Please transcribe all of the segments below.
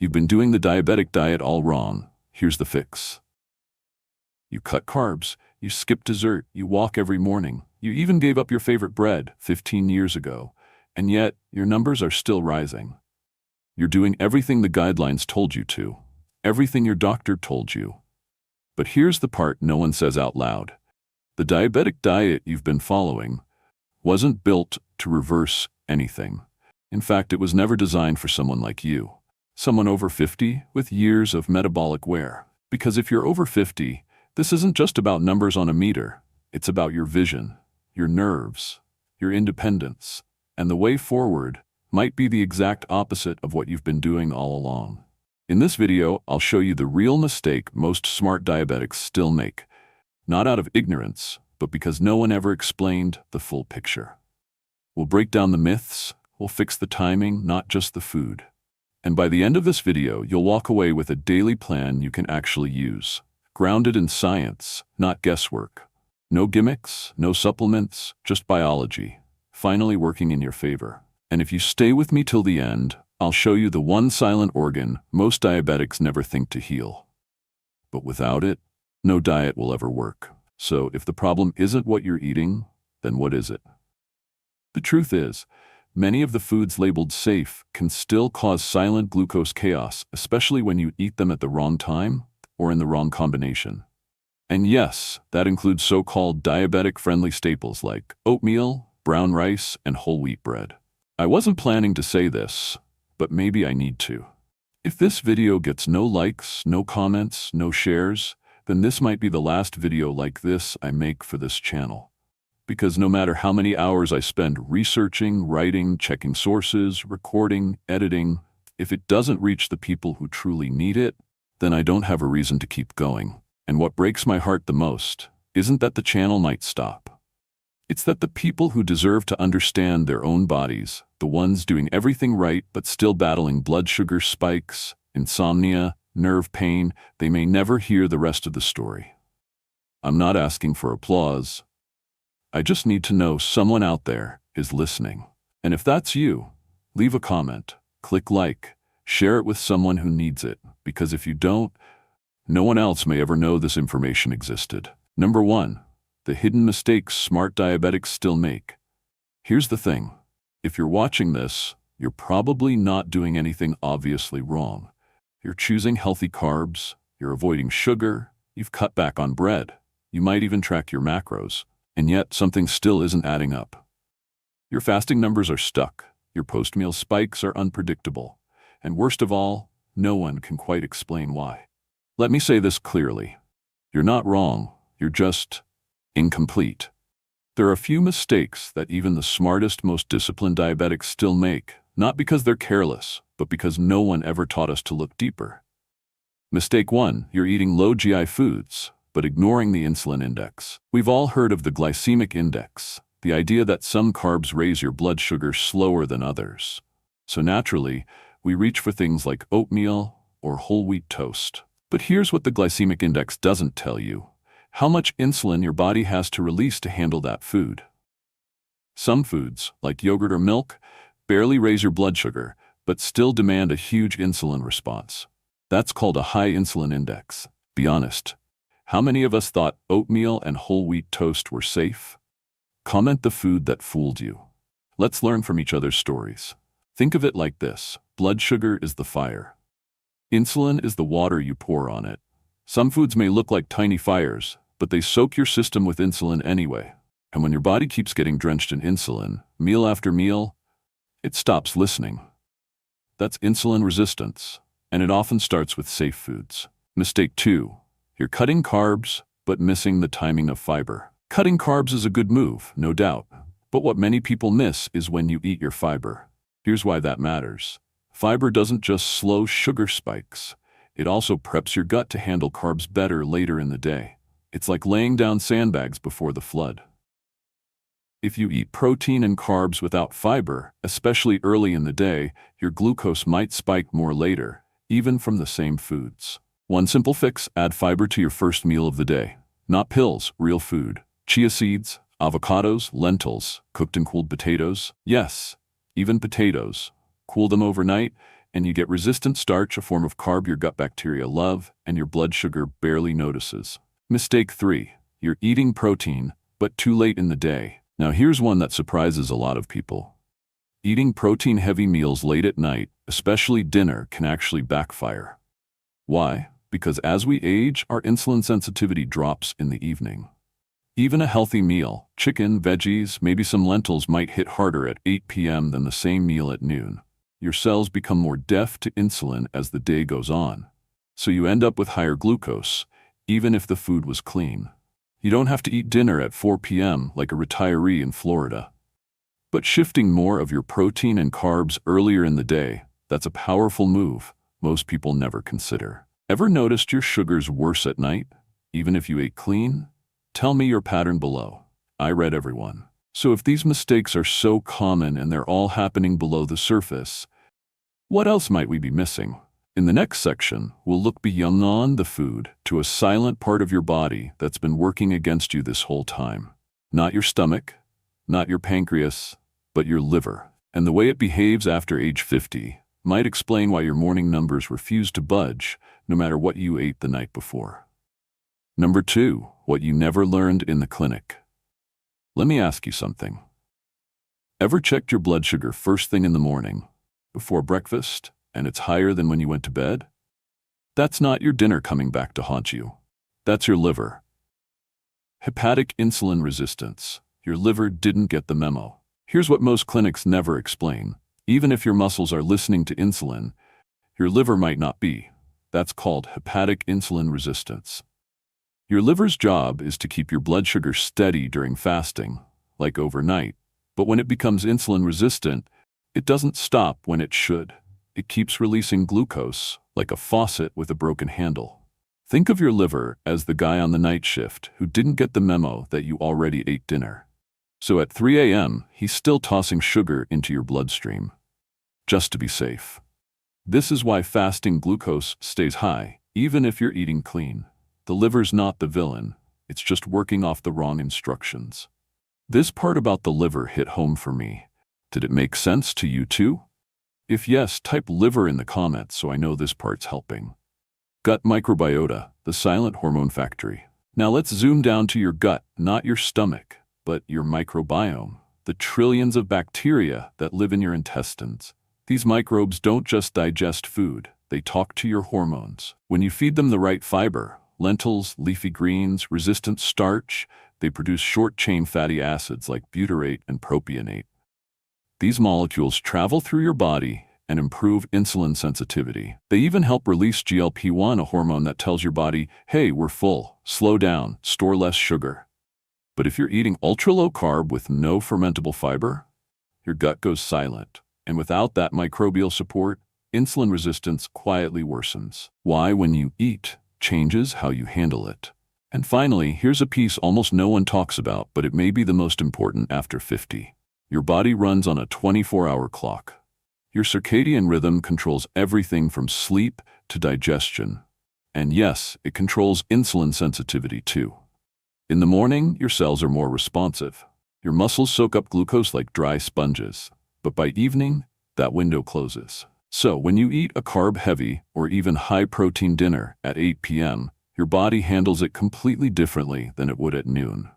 You've been doing the diabetic diet all wrong. Here's the fix. You cut carbs, you skip dessert, you walk every morning, you even gave up your favorite bread 15 years ago, and yet your numbers are still rising. You're doing everything the guidelines told you to, everything your doctor told you. But here's the part no one says out loud. The diabetic diet you've been following wasn't built to reverse anything. In fact, it was never designed for someone like you, someone over 50 with years of metabolic wear. Because if you're over 50, this isn't just about numbers on a meter. It's about your vision, your nerves, your independence, and the way forward might be the exact opposite of what you've been doing all along. In this video, I'll show you the real mistake most smart diabetics still make, not out of ignorance, but because no one ever explained the full picture. We'll break down the myths, we'll fix the timing, not just the food. And by the end of this video, you'll walk away with a daily plan you can actually use, grounded in science, not guesswork. No gimmicks, no supplements, just biology, finally working in your favor. And if you stay with me till the end, I'll show you the one silent organ most diabetics never think to heal. But without it, no diet will ever work. So if the problem isn't what you're eating, then what is it? The truth is, many of the foods labeled safe can still cause silent glucose chaos, especially when you eat them at the wrong time or in the wrong combination. And yes, that includes so-called diabetic-friendly staples like oatmeal, brown rice, and whole wheat bread. I wasn't planning to say this, but maybe I need to. If this video gets no likes, no comments, no shares, then this might be the last video like this I make for this channel. Because no matter how many hours I spend researching, writing, checking sources, recording, editing, if it doesn't reach the people who truly need it, then I don't have a reason to keep going. And what breaks my heart the most isn't that the channel might stop. It's that the people who deserve to understand their own bodies, the ones doing everything right but still battling blood sugar spikes, insomnia, nerve pain, they may never hear the rest of the story. I'm not asking for applause. I just need to know someone out there is listening. And if that's you, leave a comment, click like, share it with someone who needs it, because if you don't, no one else may ever know this information existed. Number 1. The hidden mistakes smart diabetics still make. Here's the thing. If you're watching this, you're probably not doing anything obviously wrong. You're choosing healthy carbs, you're avoiding sugar, you've cut back on bread, you might even track your macros, and yet something still isn't adding up. Your fasting numbers are stuck, your post-meal spikes are unpredictable, and worst of all, no one can quite explain why. Let me say this clearly. You're not wrong, you're just incomplete. There are a few mistakes that even the smartest, most disciplined diabetics still make, not because they're careless, but because no one ever taught us to look deeper. Mistake 1, you're eating low GI foods, but ignoring the insulin index. We've all heard of the glycemic index, the idea that some carbs raise your blood sugar slower than others. So naturally, we reach for things like oatmeal or whole wheat toast. But here's what the glycemic index doesn't tell you: how much insulin your body has to release to handle that food. Some foods, like yogurt or milk, barely raise your blood sugar, but still demand a huge insulin response. That's called a high insulin index. Be honest, how many of us thought oatmeal and whole wheat toast were safe? Comment the food that fooled you. Let's learn from each other's stories. Think of it like this: blood sugar is the fire. Insulin is the water you pour on it. Some foods may look like tiny fires, but they soak your system with insulin anyway. And when your body keeps getting drenched in insulin, meal after meal, it stops listening. That's insulin resistance, and it often starts with safe foods. Mistake 2. You're cutting carbs, but missing the timing of fiber. Cutting carbs is a good move, no doubt, but what many people miss is when you eat your fiber. Here's why that matters. Fiber doesn't just slow sugar spikes. It also preps your gut to handle carbs better later in the day. It's like laying down sandbags before the flood. If you eat protein and carbs without fiber, especially early in the day, your glucose might spike more later, even from the same foods. One simple fix: add fiber to your first meal of the day. Not pills, real food. Chia seeds, avocados, lentils, cooked and cooled potatoes. Yes, even potatoes. Cool them overnight, and you get resistant starch, a form of carb your gut bacteria love, and your blood sugar barely notices. Mistake 3. You're eating protein, but too late in the day. Now here's one that surprises a lot of people. Eating protein-heavy meals late at night, especially dinner, can actually backfire. Why? Because as we age, our insulin sensitivity drops in the evening. Even a healthy meal, chicken, veggies, maybe some lentils, might hit harder at 8 p.m. than the same meal at noon. Your cells become more deaf to insulin as the day goes on. So you end up with higher glucose, even if the food was clean. You don't have to eat dinner at 4 p.m. like a retiree in Florida. But shifting more of your protein and carbs earlier in the day, that's a powerful move most people never consider. Ever noticed your sugars worse at night, even if you ate clean? Tell me your pattern below. I read everyone. So if these mistakes are so common and they're all happening below the surface, what else might we be missing? In the next section, we'll look beyond the food to a silent part of your body that's been working against you this whole time. Not your stomach, not your pancreas, but your liver. And the way it behaves after age 50 might explain why your morning numbers refuse to budge, no matter what you ate the night before. Number 2, what you never learned in the clinic. Let me ask you something. Ever checked your blood sugar first thing in the morning, before breakfast, and it's higher than when you went to bed? That's not your dinner coming back to haunt you. That's your liver. Hepatic insulin resistance. Your liver didn't get the memo. Here's what most clinics never explain. Even if your muscles are listening to insulin, your liver might not be. That's called hepatic insulin resistance. Your liver's job is to keep your blood sugar steady during fasting, like overnight. But when it becomes insulin resistant, it doesn't stop when it should. It keeps releasing glucose, like a faucet with a broken handle. Think of your liver as the guy on the night shift who didn't get the memo that you already ate dinner. So at 3 a.m., he's still tossing sugar into your bloodstream, just to be safe. This is why fasting glucose stays high, even if you're eating clean. The liver's not the villain, it's just working off the wrong instructions. This part about the liver hit home for me. Did it make sense to you too? If yes, type liver in the comments so I know this part's helping. Gut microbiota, the silent hormone factory. Now let's zoom down to your gut, not your stomach, but your microbiome, the trillions of bacteria that live in your intestines. These microbes don't just digest food, they talk to your hormones. When you feed them the right fiber, lentils, leafy greens, resistant starch, they produce short-chain fatty acids like butyrate and propionate. These molecules travel through your body and improve insulin sensitivity. They even help release GLP-1, a hormone that tells your body, hey, we're full, slow down, store less sugar. But if you're eating ultra-low carb with no fermentable fiber, your gut goes silent. And without that microbial support, insulin resistance quietly worsens. Why, when you eat, changes how you handle it. And finally, here's a piece almost no one talks about, but it may be the most important after 50. Your body runs on a 24-hour clock. Your circadian rhythm controls everything from sleep to digestion. And yes, it controls insulin sensitivity too. In the morning, your cells are more responsive. Your muscles soak up glucose like dry sponges. But by evening, that window closes. So when you eat a carb-heavy or even high-protein dinner at 8 p.m., your body handles it completely differently than it would at noon.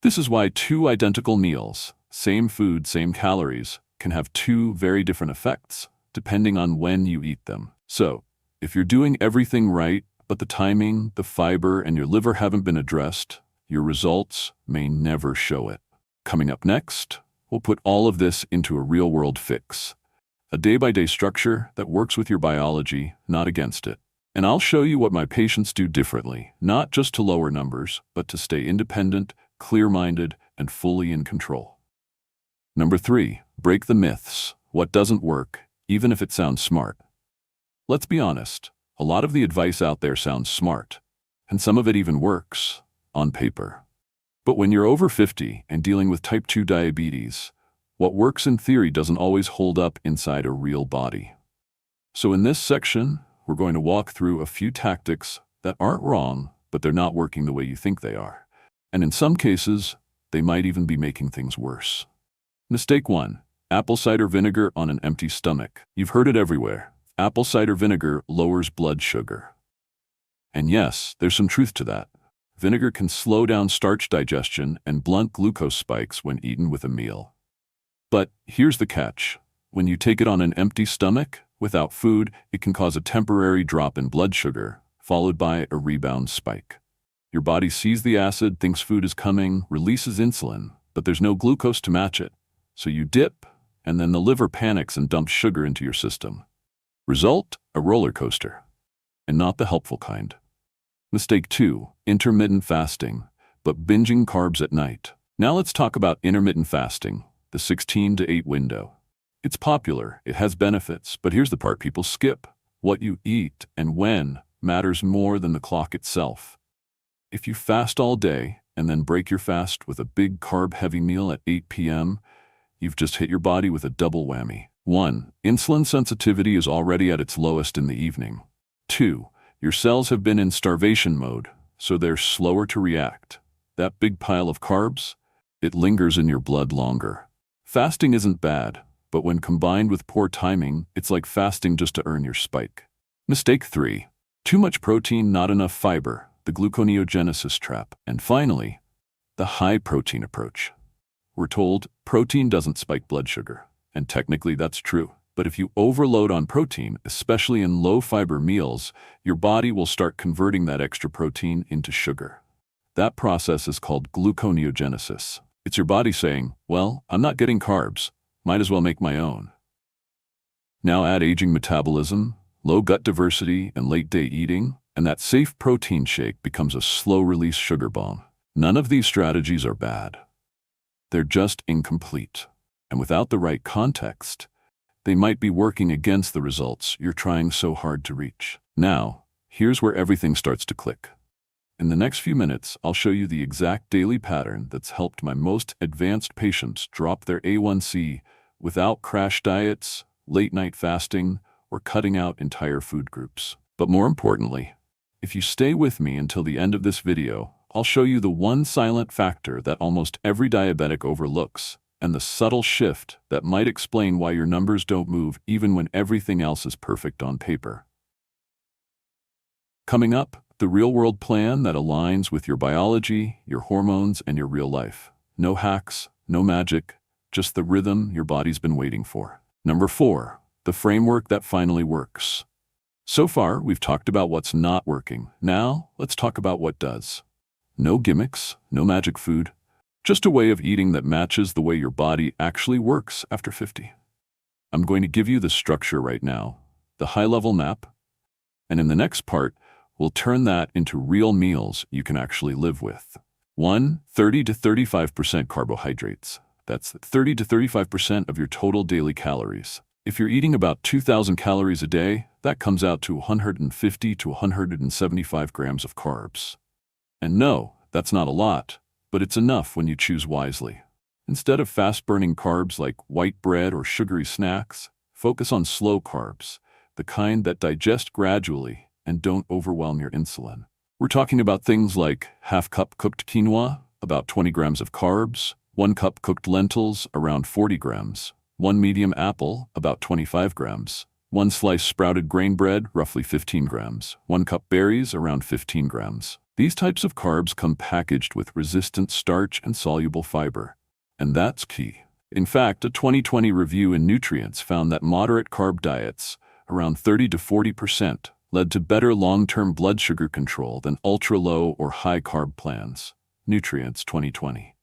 This is why 2 identical meals, same food, same calories, can have 2 very different effects, depending on when you eat them. So, if you're doing everything right, but the timing, the fiber, and your liver haven't been addressed, your results may never show it. Coming up next, we'll put all of this into a real-world fix. A day-by-day structure that works with your biology, not against it. And I'll show you what my patients do differently, not just to lower numbers, but to stay independent, clear-minded, and fully in control. Number 3, break the myths. What doesn't work, even if it sounds smart. Let's be honest, a lot of the advice out there sounds smart, and some of it even works, on paper. But when you're over 50 and dealing with type 2 diabetes, what works in theory doesn't always hold up inside a real body. So in this section, we're going to walk through a few tactics that aren't wrong, but they're not working the way you think they are. And in some cases, they might even be making things worse. Mistake 1. Apple cider vinegar on an empty stomach. You've heard it everywhere. Apple cider vinegar lowers blood sugar. And yes, there's some truth to that. Vinegar can slow down starch digestion and blunt glucose spikes when eaten with a meal. But here's the catch. When you take it on an empty stomach, without food, it can cause a temporary drop in blood sugar, followed by a rebound spike. Your body sees the acid, thinks food is coming, releases insulin, but there's no glucose to match it. So you dip, and then the liver panics and dumps sugar into your system. Result? A roller coaster. And not the helpful kind. Mistake 2, intermittent fasting, but binging carbs at night. Now let's talk about intermittent fasting, the 16 to 8 window. It's popular, it has benefits, but here's the part people skip. What you eat and when matters more than the clock itself. If you fast all day and then break your fast with a big carb-heavy meal at 8 p.m., you've just hit your body with a double whammy. 1. Insulin sensitivity is already at its lowest in the evening. 2. Your cells have been in starvation mode, so they're slower to react. That big pile of carbs, it lingers in your blood longer. Fasting isn't bad, but when combined with poor timing, it's like fasting just to earn your spike. Mistake 3. Too much protein, not enough fiber, the gluconeogenesis trap. And finally, the high-protein approach. We're told protein doesn't spike blood sugar, and technically that's true. But if you overload on protein, especially in low-fiber meals, your body will start converting that extra protein into sugar. That process is called gluconeogenesis. It's your body saying, well, I'm not getting carbs, might as well make my own. Now add aging metabolism, low gut diversity, and late-day eating, and that safe protein shake becomes a slow-release sugar bomb. None of these strategies are bad. They're just incomplete. And without the right context, they might be working against the results you're trying so hard to reach. Now, here's where everything starts to click. In the next few minutes, I'll show you the exact daily pattern that's helped my most advanced patients drop their A1C without crash diets, late-night fasting, or cutting out entire food groups. But more importantly, if you stay with me until the end of this video, I'll show you the one silent factor that almost every diabetic overlooks, and the subtle shift that might explain why your numbers don't move even when everything else is perfect on paper. Coming up, the real-world plan that aligns with your biology, your hormones, and your real life. No hacks, no magic, just the rhythm your body's been waiting for. Number 4, the framework that finally works. So far, we've talked about what's not working. Now, let's talk about what does. No gimmicks, no magic food, just a way of eating that matches the way your body actually works after 50. I'm going to give you the structure right now, the high-level map, and in the next part, we'll turn that into real meals you can actually live with. 1. 30 to 35% carbohydrates. That's 30 to 35% of your total daily calories. If you're eating about 2,000 calories a day, that comes out to 150 to 175 grams of carbs. And no, that's not a lot, but it's enough when you choose wisely. Instead of fast-burning carbs like white bread or sugary snacks, focus on slow carbs, the kind that digest gradually and don't overwhelm your insulin. We're talking about things like half-cup cooked quinoa, about 20 grams of carbs, 1 cup cooked lentils, around 40 grams, 1 medium apple, about 25 grams, 1 slice sprouted grain bread, roughly 15 grams, 1 cup berries, around 15 grams. These types of carbs come packaged with resistant starch and soluble fiber, and that's key. In fact, a 2020 review in Nutrients found that moderate carb diets, around 30 to 40%, led to better long-term blood sugar control than ultra-low or high-carb plans. Nutrients 2020.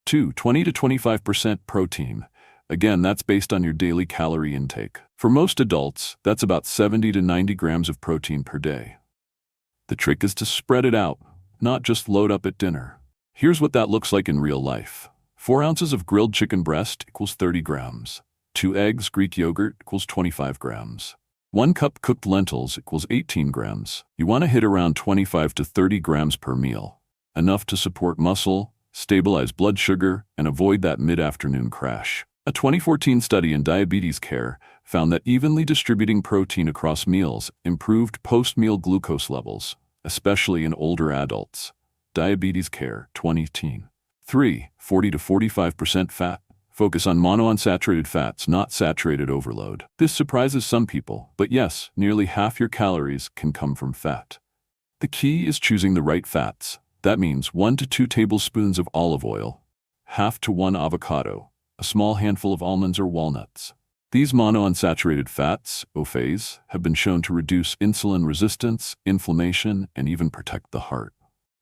2. 20 to 25% protein. Again, that's based on your daily calorie intake. For most adults, that's about 70 to 90 grams of protein per day. The trick is to spread it out, not just load up at dinner. Here's what that looks like in real life. 4 ounces of grilled chicken breast equals 30 grams. 2 eggs, Greek yogurt equals 25 grams. 1 cup cooked lentils equals 18 grams. You want to hit around 25 to 30 grams per meal. Enough to support muscle, stabilize blood sugar, and avoid that mid-afternoon crash. A 2014 study in diabetes care found that evenly distributing protein across meals improved post-meal glucose levels, especially in older adults. Diabetes Care 2010. 3. 40 to 45% fat. Focus on monounsaturated fats, not saturated overload. This surprises some people, but yes, nearly half your calories can come from fat. The key is choosing the right fats. That means 1 to 2 tablespoons of olive oil, half to 1 avocado, a small handful of almonds or walnuts. These monounsaturated fats, OFAs, have been shown to reduce insulin resistance, inflammation, and even protect the heart.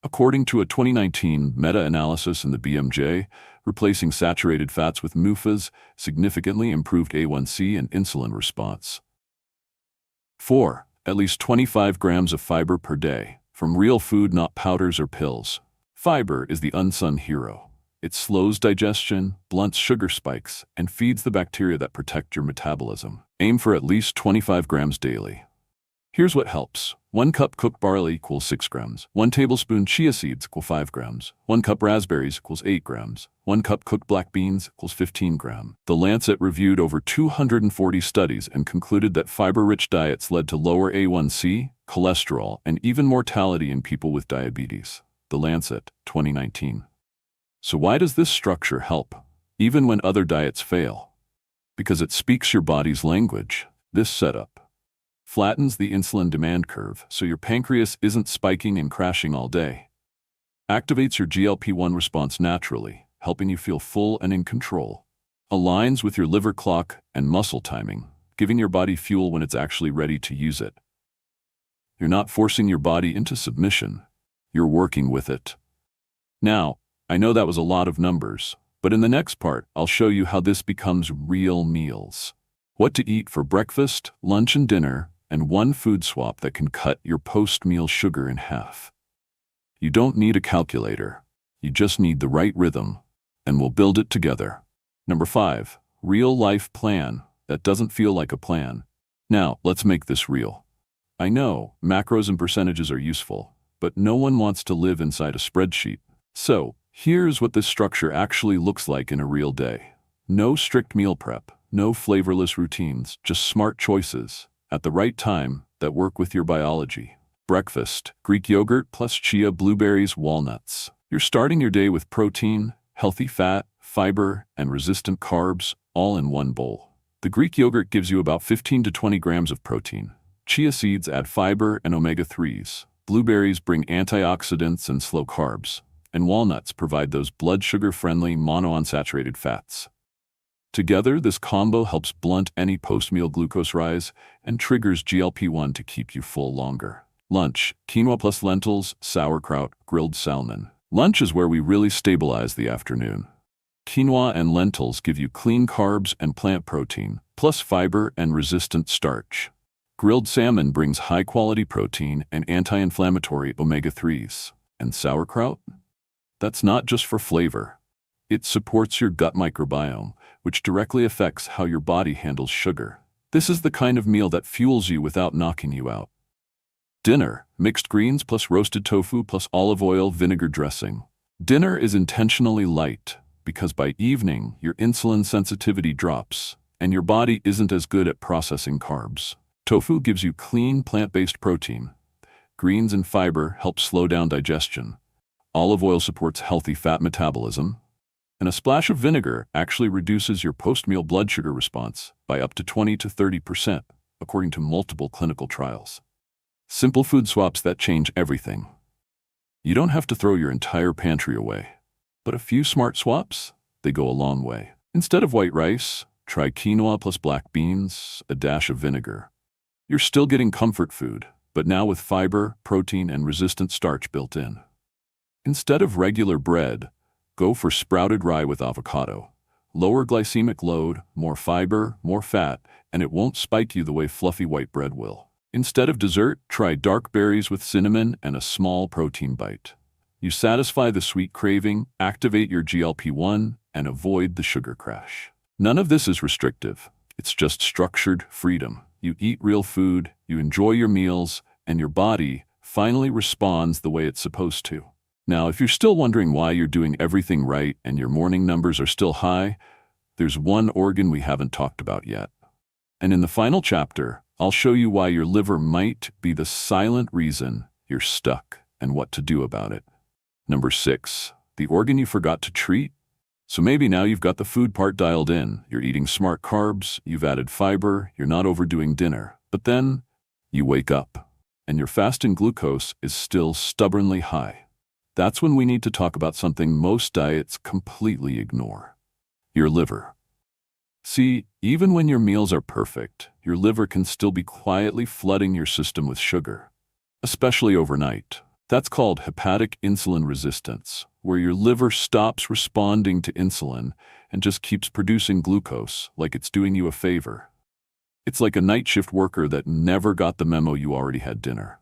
According to a 2019 meta-analysis in the BMJ, replacing saturated fats with MUFAs significantly improved A1C and insulin response. 4. At least 25 grams of fiber per day, from real food, not powders or pills. Fiber is the unsung hero. It slows digestion, blunts sugar spikes, and feeds the bacteria that protect your metabolism. Aim for at least 25 grams daily. Here's what helps. 1 cup cooked barley equals 6 grams. 1 tablespoon chia seeds equals 5 grams. 1 cup raspberries equals 8 grams. 1 cup cooked black beans equals 15 grams. The Lancet reviewed over 240 studies and concluded that fiber-rich diets led to lower A1C, cholesterol, and even mortality in people with diabetes. The Lancet, 2019. So why does this structure help, even when other diets fail? Because it speaks your body's language. This setup flattens the insulin demand curve so your pancreas isn't spiking and crashing all day. Activates your GLP-1 response naturally, helping you feel full and in control. Aligns with your liver clock and muscle timing, giving your body fuel when it's actually ready to use it. You're not forcing your body into submission. You're working with it. Now, I know that was a lot of numbers, but in the next part, I'll show you how this becomes real meals. What to eat for breakfast, lunch, and dinner, and one food swap that can cut your post-meal sugar in half. You don't need a calculator. You just need the right rhythm, and we'll build it together. Number 5, real-life plan that doesn't feel like a plan. Now, let's make this real. I know macros and percentages are useful, but no one wants to live inside a spreadsheet. So, here's what this structure actually looks like in a real day. No strict meal prep, no flavorless routines, just smart choices at the right time that work with your biology. Breakfast, Greek yogurt plus chia, blueberries, walnuts. You're starting your day with protein, healthy fat, fiber, and resistant carbs, all in one bowl. The Greek yogurt gives you about 15 to 20 grams of protein. Chia seeds add fiber and omega-3s. Blueberries bring antioxidants and slow carbs. And walnuts provide those blood sugar-friendly monounsaturated fats. Together, this combo helps blunt any post-meal glucose rise and triggers GLP-1 to keep you full longer. Lunch, quinoa plus lentils, sauerkraut, grilled salmon. Lunch is where we really stabilize the afternoon. Quinoa and lentils give you clean carbs and plant protein, plus fiber and resistant starch. Grilled salmon brings high-quality protein and anti-inflammatory omega-3s. And sauerkraut? That's not just for flavor. It supports your gut microbiome, which directly affects how your body handles sugar. This is the kind of meal that fuels you without knocking you out. Dinner, mixed greens plus roasted tofu plus olive oil vinegar dressing. Dinner is intentionally light because by evening your insulin sensitivity drops and your body isn't as good at processing carbs. Tofu gives you clean plant-based protein. Greens and fiber help slow down digestion. Olive oil supports healthy fat metabolism. And a splash of vinegar actually reduces your post-meal blood sugar response by up to 20 to 30%, according to multiple clinical trials. Simple food swaps that change everything. You don't have to throw your entire pantry away, but a few smart swaps, they go a long way. Instead of white rice, try quinoa plus black beans, a dash of vinegar. You're still getting comfort food, but now with fiber, protein, and resistant starch built in. Instead of regular bread, go for sprouted rye with avocado. Lower glycemic load, more fiber, more fat, and it won't spike you the way fluffy white bread will. Instead of dessert, try dark berries with cinnamon and a small protein bite. You satisfy the sweet craving, activate your GLP-1, and avoid the sugar crash. None of this is restrictive. It's just structured freedom. You eat real food, you enjoy your meals, and your body finally responds the way it's supposed to. Now, if you're still wondering why you're doing everything right and your morning numbers are still high, there's one organ we haven't talked about yet. And in the final chapter, I'll show you why your liver might be the silent reason you're stuck and what to do about it. Number 6, the organ you forgot to treat? So maybe now you've got the food part dialed in. You're eating smart carbs, you've added fiber, you're not overdoing dinner. But then you wake up and your fasting glucose is still stubbornly high. That's when we need to talk about something most diets completely ignore: your liver. See, even when your meals are perfect, your liver can still be quietly flooding your system with sugar, especially overnight. That's called hepatic insulin resistance, where your liver stops responding to insulin and just keeps producing glucose like it's doing you a favor. It's like a night shift worker that never got the memo you already had dinner.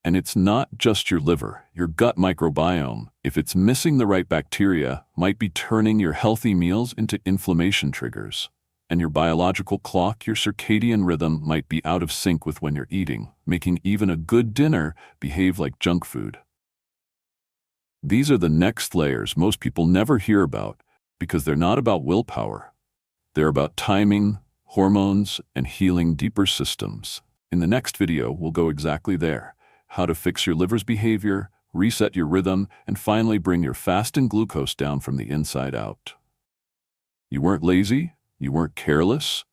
And it's not just your liver. Your gut microbiome, if it's missing the right bacteria, might be turning your healthy meals into inflammation triggers. And your biological clock, your circadian rhythm, might be out of sync with when you're eating, making even a good dinner behave like junk food. These are the next layers most people never hear about because they're not about willpower. They're about timing, hormones, and healing deeper systems. In the next video, we'll go exactly there: how to fix your liver's behavior, reset your rhythm, and finally bring your fasting glucose down from the inside out. You weren't lazy, you weren't careless,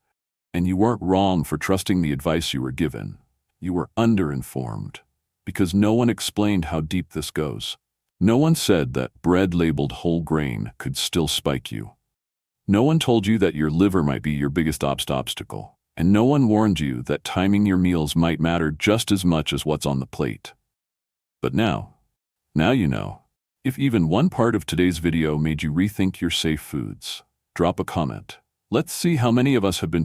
and you weren't wrong for trusting the advice you were given. You were underinformed, because no one explained how deep this goes. No one said that bread labeled whole grain could still spike you. No one told you that your liver might be your biggest obstacle. And no one warned you that timing your meals might matter just as much as what's on the plate. But now you know. If even one part of today's video made you rethink your safe foods, drop a comment. Let's see how many of us have been